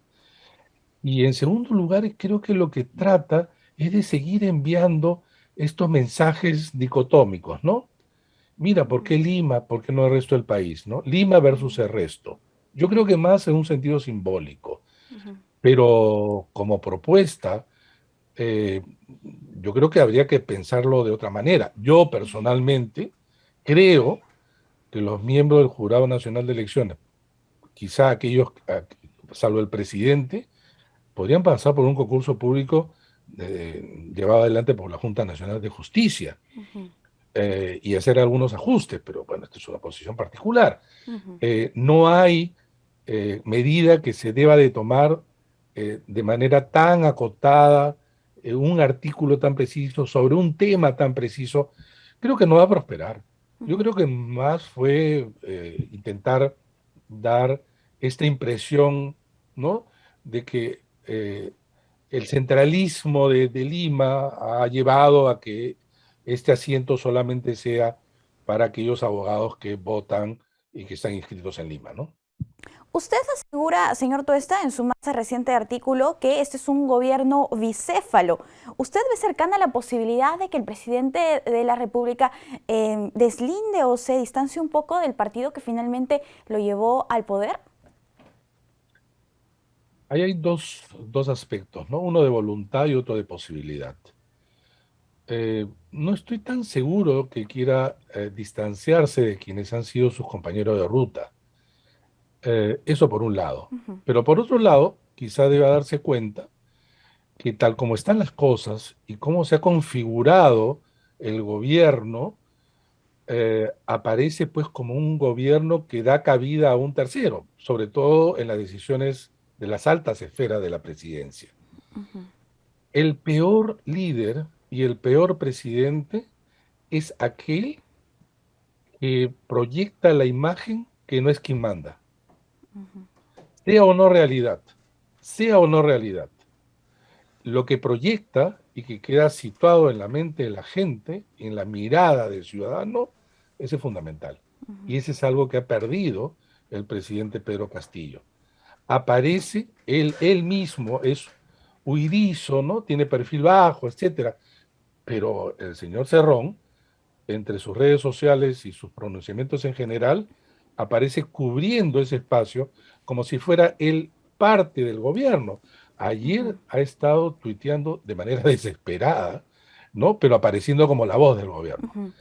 Y en segundo lugar, creo que lo que trata es de seguir enviando estos mensajes dicotómicos, ¿no? Mira, ¿por qué Lima? ¿Por qué no el resto del país? ¿No? Lima versus el resto. Yo creo que más en un sentido simbólico, pero como propuesta, yo creo que habría que pensarlo de otra manera. Yo personalmente creo que los miembros del Jurado Nacional de Elecciones, quizá aquellos, salvo el presidente, podrían pasar por un concurso público llevado adelante por la Junta Nacional de Justicia y hacer algunos ajustes, pero bueno, esta es una posición particular. No hay medida que se deba de tomar de manera tan acotada, un artículo tan preciso, sobre un tema tan preciso. Creo que no va a prosperar. Yo creo que más fue intentar dar esta impresión, ¿no?, de que el centralismo de Lima ha llevado a que este asiento solamente sea para aquellos abogados que votan y que están inscritos en Lima, ¿no? Usted asegura, señor Tuesta, en su más reciente artículo, que este es un gobierno bicéfalo. ¿Usted ve cercana la posibilidad de que el presidente de la República deslinde o se distancie un poco del partido que finalmente lo llevó al poder? Ahí hay dos aspectos, ¿no? Uno de voluntad y otro de posibilidad. No estoy tan seguro que quiera distanciarse de quienes han sido sus compañeros de ruta. Eso por un lado. Pero por otro lado, quizá deba darse cuenta que tal como están las cosas y cómo se ha configurado el gobierno, aparece pues como un gobierno que da cabida a un tercero, sobre todo en las decisiones de las altas esferas de la presidencia. El peor líder y el peor presidente es aquel que proyecta la imagen que no es quien manda. Sea o no realidad, sea o no realidad. Lo que proyecta y que queda situado en la mente de la gente, en la mirada del ciudadano, ese es fundamental. Y ese es algo que ha perdido el presidente Pedro Castillo. Aparece, él mismo es huidizo, ¿no? Tiene perfil bajo, etcétera. Pero el señor Cerrón, entre sus redes sociales y sus pronunciamientos en general, aparece cubriendo ese espacio como si fuera él parte del gobierno. Ayer ha estado tuiteando de manera desesperada, ¿no?, pero apareciendo como la voz del gobierno.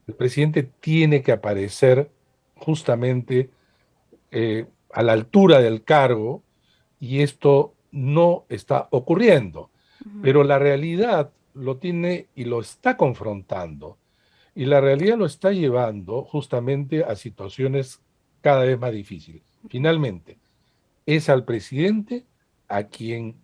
El presidente tiene que aparecer justamente a la altura del cargo, y esto no está ocurriendo. Pero la realidad lo tiene y lo está confrontando. Y la realidad lo está llevando justamente a situaciones cada vez más difíciles. Finalmente, es al presidente a quien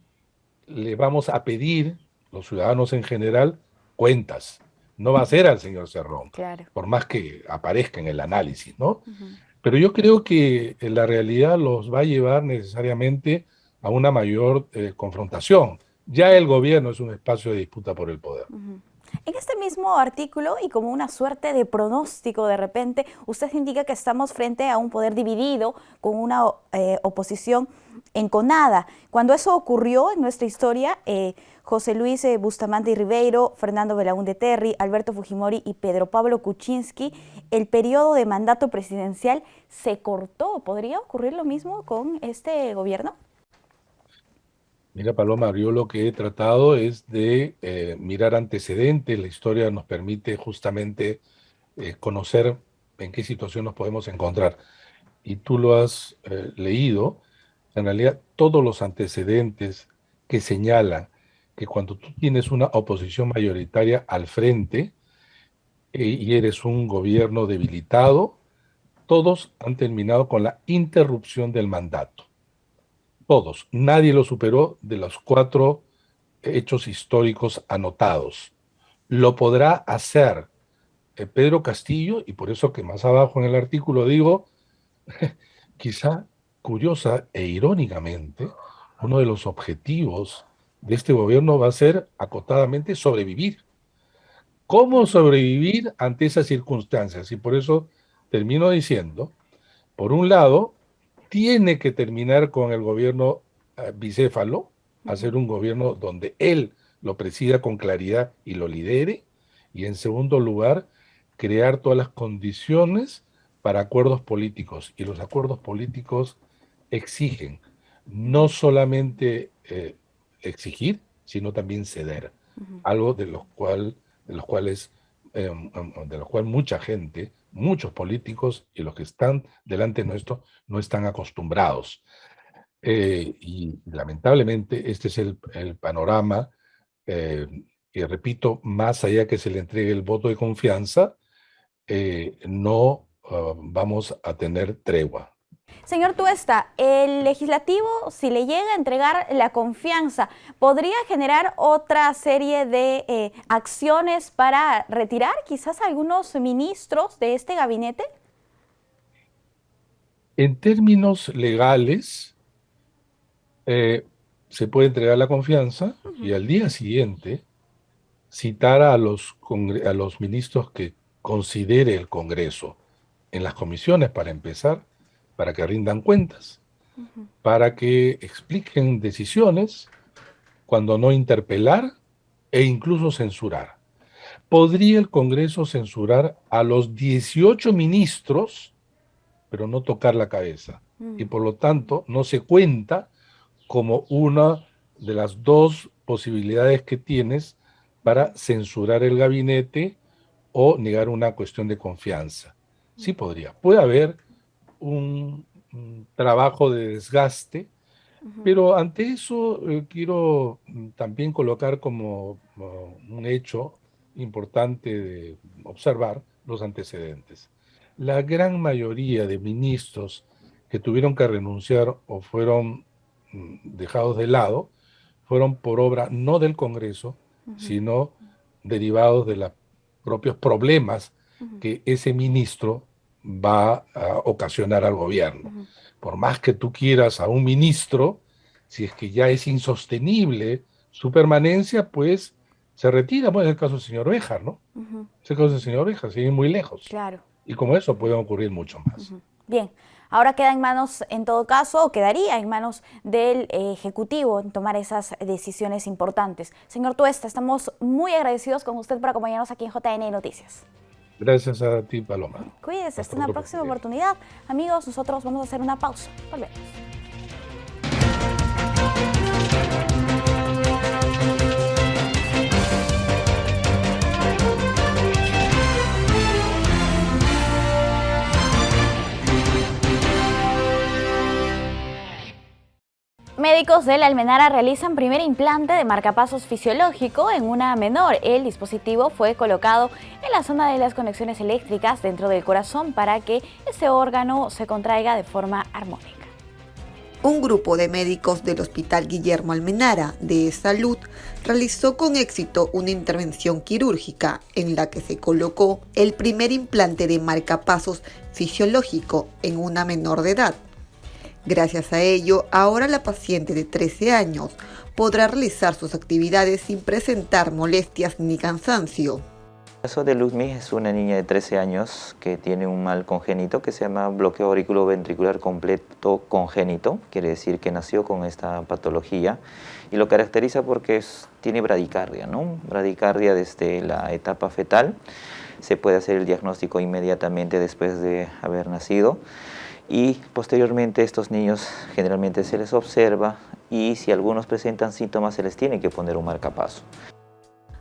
le vamos a pedir, los ciudadanos en general, cuentas. No va a ser al señor Cerrón, claro, por más que aparezca en el análisis, ¿no? Pero yo creo que la realidad los va a llevar necesariamente a una mayor confrontación. Ya el gobierno es un espacio de disputa por el poder. En este mismo artículo, y como una suerte de pronóstico de repente, usted indica que estamos frente a un poder dividido, con una oposición enconada. Cuando eso ocurrió en nuestra historia, José Luis Bustamante y Ribeiro, Fernando Belaúnde Terry, Alberto Fujimori y Pedro Pablo Kuczynski, el periodo de mandato presidencial se cortó. ¿Podría ocurrir lo mismo con este gobierno? Mira, Paloma, yo lo que he tratado es de mirar antecedentes. La historia nos permite justamente conocer en qué situación nos podemos encontrar. Y tú lo has leído, en realidad todos los antecedentes que señalan que cuando tú tienes una oposición mayoritaria al frente y eres un gobierno debilitado, todos han terminado con la interrupción del mandato. Todos. Nadie lo superó de los 4 hechos históricos anotados. Lo podrá hacer Pedro Castillo, y por eso que más abajo en el artículo digo, quizá curiosa e irónicamente, uno de los objetivos de este gobierno va a ser acotadamente sobrevivir. ¿Cómo sobrevivir ante esas circunstancias? Y por eso termino diciendo, por un lado, tiene que terminar con el gobierno bicéfalo, hacer un gobierno donde él lo presida con claridad y lo lidere, y en segundo lugar, crear todas las condiciones para acuerdos políticos. Y los acuerdos políticos exigen no solamente exigir, sino también ceder, algo de los cuales mucha gente, muchos políticos y los que están delante nuestro no están acostumbrados. Y lamentablemente este es el panorama, y repito, más allá que se le entregue el voto de confianza, no vamos a tener tregua. Señor Tuesta, el legislativo, si le llega a entregar la confianza, ¿podría generar otra serie de acciones para retirar quizás a algunos ministros de este gabinete? En términos legales, se puede entregar la confianza y al día siguiente citar a los ministros que considere el Congreso en las comisiones, para empezar, para que rindan cuentas, para que expliquen decisiones, cuando no interpelar e incluso censurar. ¿Podría el Congreso censurar a los 18 ministros, pero no tocar la cabeza? Y por lo tanto no se cuenta como una de las 2 posibilidades que tienes para censurar el gabinete o negar una cuestión de confianza. Sí podría. Puede haber un trabajo de desgaste, pero ante eso quiero también colocar como un hecho importante de observar los antecedentes. La gran mayoría de ministros que tuvieron que renunciar o fueron dejados de lado fueron por obra no del Congreso, sino derivados de los propios problemas que ese ministro va a ocasionar al gobierno. Por más que tú quieras a un ministro, si es que ya es insostenible su permanencia, pues se retira. Bueno, es el caso del señor Béjar, ¿no? Es el caso del señor Béjar, sigue muy lejos. Claro. Y como eso pueden ocurrir mucho más. Bien, ahora queda en manos, en todo caso, o quedaría en manos del Ejecutivo en tomar esas decisiones importantes. Señor Tuesta, estamos muy agradecidos con usted por acompañarnos aquí en JN Noticias. Gracias a ti, Paloma. Cuídese, hasta una próxima oportunidad. Amigos, nosotros vamos a hacer una pausa. Volvemos. Médicos de la Almenara realizan primer implante de marcapasos fisiológico en una menor. El dispositivo fue colocado en la zona de las conexiones eléctricas dentro del corazón para que ese órgano se contraiga de forma armónica. Un grupo de médicos del Hospital Guillermo Almenara de Salud realizó con éxito una intervención quirúrgica en la que se colocó el primer implante de marcapasos fisiológico en una menor de edad. Gracias a ello, ahora la paciente de 13 años podrá realizar sus actividades sin presentar molestias ni cansancio. El caso de Luzmi es una niña de 13 años que tiene un mal congénito que se llama bloqueo auriculoventricular completo congénito, quiere decir que nació con esta patología y lo caracteriza porque tiene bradicardia, ¿no? Bradicardia desde la etapa fetal, se puede hacer el diagnóstico inmediatamente después de haber nacido. Y posteriormente estos niños generalmente se les observa y si algunos presentan síntomas se les tiene que poner un marcapaso.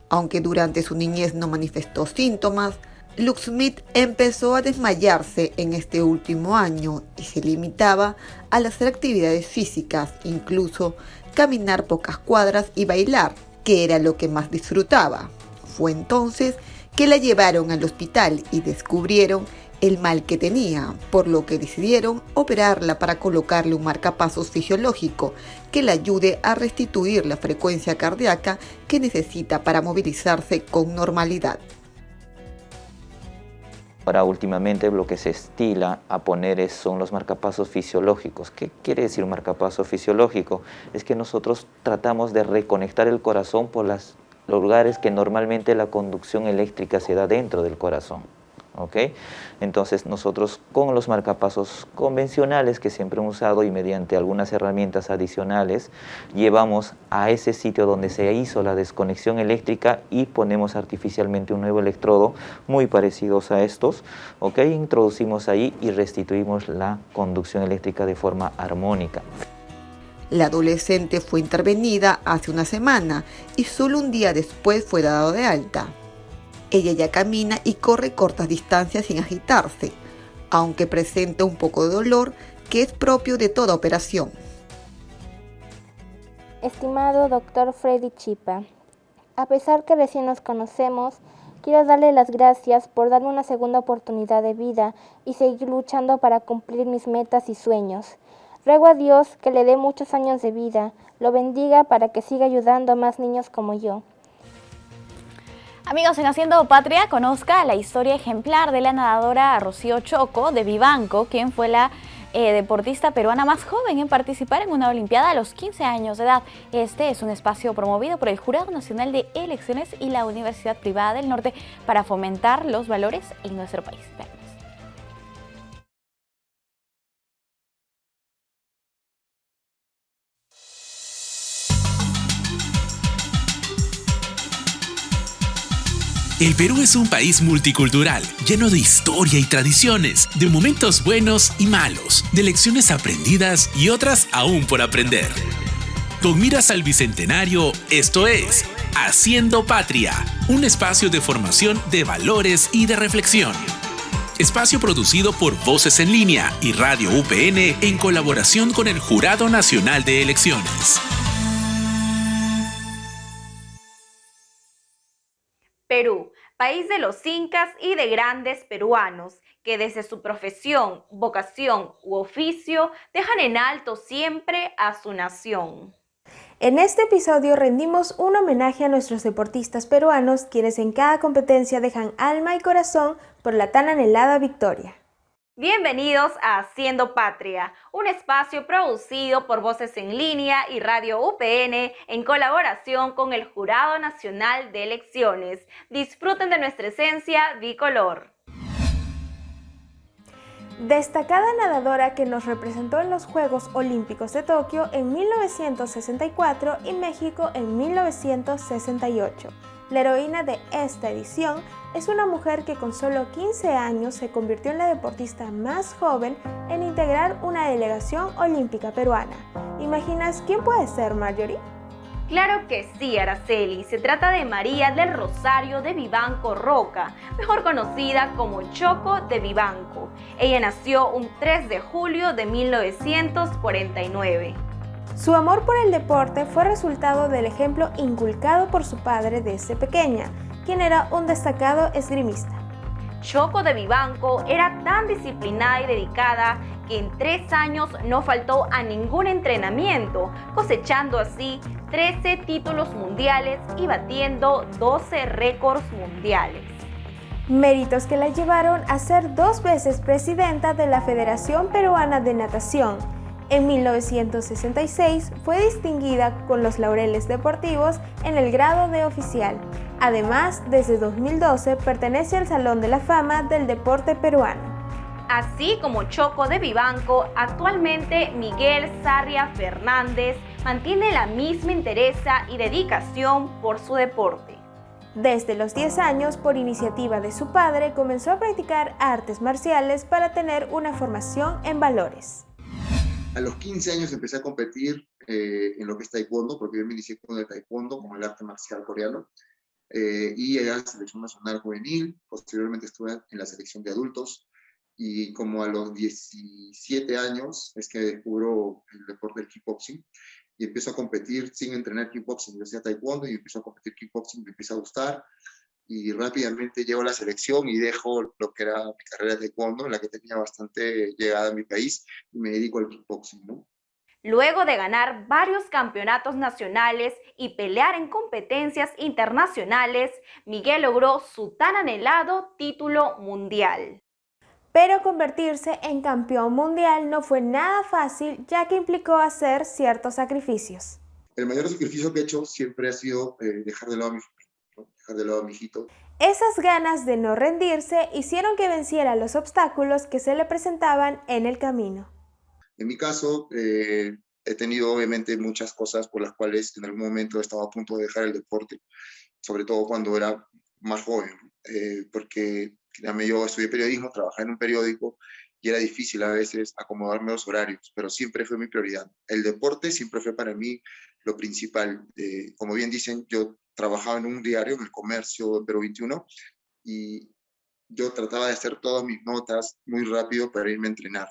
Aunque durante su niñez no manifestó síntomas, Luxmith empezó a desmayarse en este último año y se limitaba a hacer actividades físicas, incluso caminar pocas cuadras y bailar, que era lo que más disfrutaba. Fue entonces que la llevaron al hospital y descubrieron el mal que tenía, por lo que decidieron operarla para colocarle un marcapasos fisiológico que le ayude a restituir la frecuencia cardíaca que necesita para movilizarse con normalidad. Ahora últimamente lo que se estila a poner son los marcapasos fisiológicos. ¿Qué quiere decir un marcapaso fisiológico? Es que nosotros tratamos de reconectar el corazón por los lugares que normalmente la conducción eléctrica se da dentro del corazón. ¿Ok? Entonces nosotros con los marcapasos convencionales que siempre hemos usado y mediante algunas herramientas adicionales llevamos a ese sitio donde se hizo la desconexión eléctrica y ponemos artificialmente un nuevo electrodo muy parecidos a estos, ¿ok? Introducimos ahí y restituimos la conducción eléctrica de forma armónica. La adolescente fue intervenida hace una semana y solo un día después fue dado de alta. Ella ya camina y corre cortas distancias sin agitarse, aunque presenta un poco de dolor que es propio de toda operación. Estimado Dr. Freddy Chipa, a pesar que recién nos conocemos, quiero darle las gracias por darme una segunda oportunidad de vida y seguir luchando para cumplir mis metas y sueños. Ruego a Dios que le dé muchos años de vida, lo bendiga para que siga ayudando a más niños como yo. Amigos, en Haciendo Patria, conozca la historia ejemplar de la nadadora Rocío Choco de Vivanco, quien fue la deportista peruana más joven en participar en una olimpiada a los 15 años de edad. Este es un espacio promovido por el Jurado Nacional de Elecciones y la Universidad Privada del Norte para fomentar los valores en nuestro país. El Perú es un país multicultural, lleno de historia y tradiciones, de momentos buenos y malos, de lecciones aprendidas y otras aún por aprender. Con miras al Bicentenario, esto es Haciendo Patria, un espacio de formación de valores y de reflexión. Espacio producido por Voces en Línea y Radio UPN en colaboración con el Jurado Nacional de Elecciones. Perú, país de los incas y de grandes peruanos, que desde su profesión, vocación u oficio dejan en alto siempre a su nación. En este episodio rendimos un homenaje a nuestros deportistas peruanos, quienes en cada competencia dejan alma y corazón por la tan anhelada victoria. Bienvenidos a Haciendo Patria, un espacio producido por Voces en Línea y Radio UPN en colaboración con el Jurado Nacional de Elecciones. Disfruten de nuestra esencia bicolor. Destacada nadadora que nos representó en los Juegos Olímpicos de Tokio en 1964 y México en 1968. La heroína de esta edición es una mujer que con solo 15 años se convirtió en la deportista más joven en integrar una delegación olímpica peruana. ¿Imaginas quién puede ser, Marjorie? Claro que sí, Araceli. Se trata de María del Rosario de Vivanco Roca, mejor conocida como Choco de Vivanco. Ella nació un 3 de julio de 1949. Su amor por el deporte fue resultado del ejemplo inculcado por su padre desde pequeña, quien era un destacado esgrimista. Choco de Vivanco era tan disciplinada y dedicada que en 3 años no faltó a ningún entrenamiento, cosechando así 13 títulos mundiales y batiendo 12 récords mundiales. Méritos que la llevaron a ser 2 veces presidenta de la Federación Peruana de Natación. En 1966 fue distinguida con los laureles deportivos en el grado de oficial. Además, desde 2012 pertenece al Salón de la Fama del Deporte Peruano. Así como Choco de Vivanco, actualmente Miguel Sarria Fernández mantiene la misma entereza y dedicación por su deporte. Desde los 10 años, por iniciativa de su padre, comenzó a practicar artes marciales para tener una formación en valores. A los 15 años empecé a competir en lo que es taekwondo, porque yo me inicié con el taekwondo, con el arte marcial coreano. y llegué a la selección nacional juvenil. Posteriormente estuve en la selección de adultos, y como a los 17 años es que descubro el deporte del kickboxing y empiezo a competir sin entrenar kickboxing. Yo hacía taekwondo y empiezo a competir kickboxing, me empieza a gustar, y rápidamente llego a la selección y dejo lo que era mi carrera de taekwondo, en la que tenía bastante llegada a mi país, y me dedico al kickboxing, ¿no? Luego de ganar varios campeonatos nacionales y pelear en competencias internacionales, Miguel logró su tan anhelado título mundial. Pero convertirse en campeón mundial no fue nada fácil, ya que implicó hacer ciertos sacrificios. El mayor sacrificio que he hecho siempre ha sido dejar de lado a mi familia, ¿no? Dejar de lado a mi hijito. Esas ganas de no rendirse hicieron que venciera los obstáculos que se le presentaban en el camino. En mi caso, he tenido obviamente muchas cosas por las cuales en algún momento he estado a punto de dejar el deporte, sobre todo cuando era más joven, porque yo estudié periodismo, trabajé en un periódico y era difícil a veces acomodarme a los horarios, pero siempre fue mi prioridad. El deporte siempre fue para mí lo principal. Como bien dicen, yo trabajaba en un diario, en El Comercio de Perú 21, y yo trataba de hacer todas mis notas muy rápido para irme a entrenar.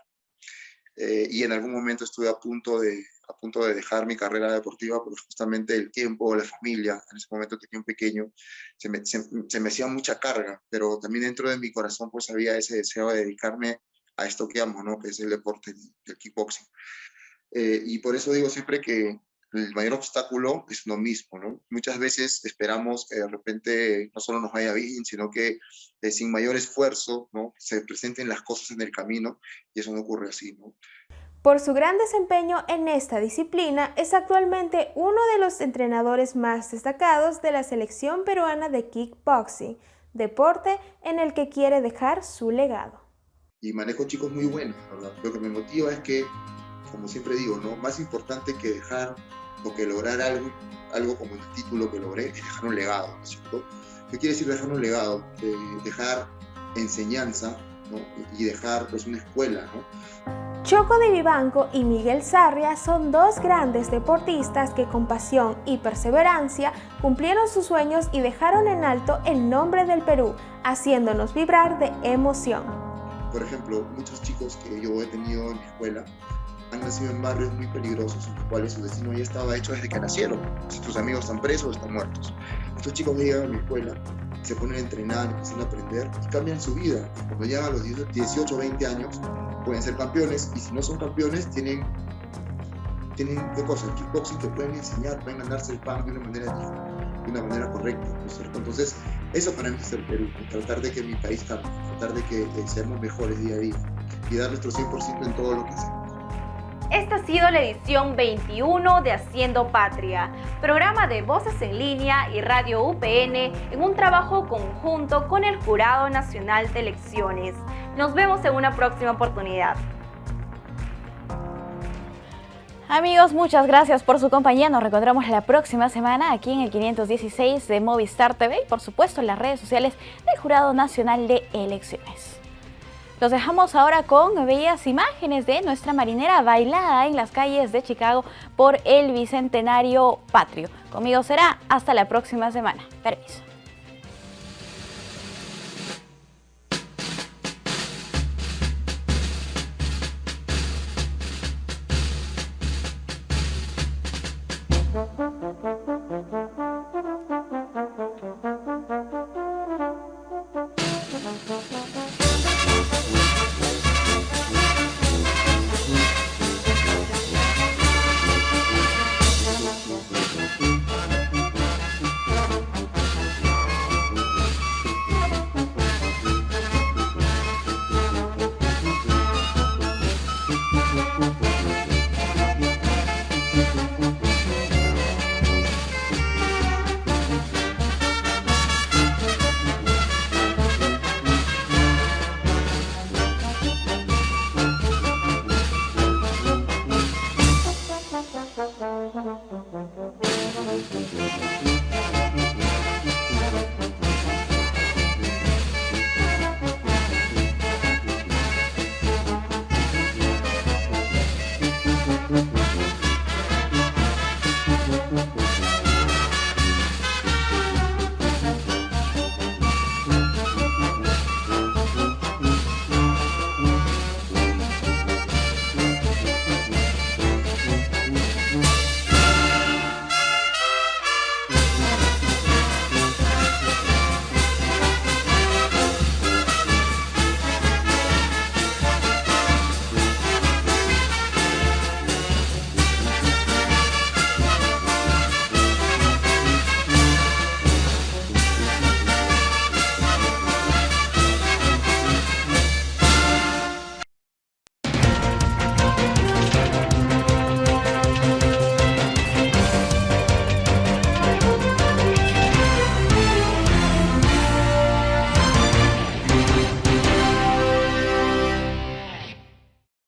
Y en algún momento estuve a punto de dejar mi carrera deportiva, porque justamente el tiempo, la familia, en ese momento tenía un pequeño, se me hacía mucha carga, pero también dentro de mi corazón pues había ese deseo de dedicarme a esto que amo, ¿no? Que es el deporte del kickboxing. Y por eso digo siempre que el mayor obstáculo es uno mismo, ¿no? Muchas veces esperamos que de repente no solo nos vaya bien, sino que sin mayor esfuerzo, ¿no? Se presenten las cosas en el camino, y eso no ocurre así, ¿no? Por su gran desempeño en esta disciplina, es actualmente uno de los entrenadores más destacados de la selección peruana de kickboxing, deporte en el que quiere dejar su legado. Y manejo chicos muy buenos, ¿verdad? Lo que me motiva es que, como siempre digo, ¿no? Más importante que dejar o que lograr algo como el título que logré, es dejar un legado, ¿no es cierto? ¿Qué quiere decir dejar un legado? Dejar enseñanza, ¿no? Y dejar pues una escuela, ¿no? Choco de Vivanco y Miguel Sarria son dos grandes deportistas que con pasión y perseverancia cumplieron sus sueños y dejaron en alto el nombre del Perú, haciéndonos vibrar de emoción. Por ejemplo, muchos chicos que yo he tenido en mi escuela han nacido en barrios muy peligrosos, en los cuales su destino ya estaba hecho desde que nacieron. Si tus amigos están presos o están muertos. Estos chicos que llegan a mi escuela, se ponen a entrenar, empiezan a aprender y cambian su vida. Y cuando llegan a los 18 o 20 años, pueden ser campeones, y si no son campeones, tienen ¿qué cosa? El kickboxing que pueden enseñar, pueden ganarse el pan de una manera correcta, ¿no es cierto? Entonces, eso para mí es el Perú, tratar de que mi país cambie, tratar de que seamos mejores día a día y dar nuestro 100% en todo lo que hacemos. Esta ha sido la edición 21 de Haciendo Patria, programa de Voces en Línea y Radio UPN en un trabajo conjunto con el Jurado Nacional de Elecciones. Nos vemos en una próxima oportunidad. Amigos, muchas gracias por su compañía. Nos reencontramos la próxima semana aquí en el 516 de Movistar TV y por supuesto en las redes sociales del Jurado Nacional de Elecciones. Los dejamos ahora con bellas imágenes de nuestra marinera bailada en las calles de Chicago por el Bicentenario Patrio. Conmigo será hasta la próxima semana. Permiso.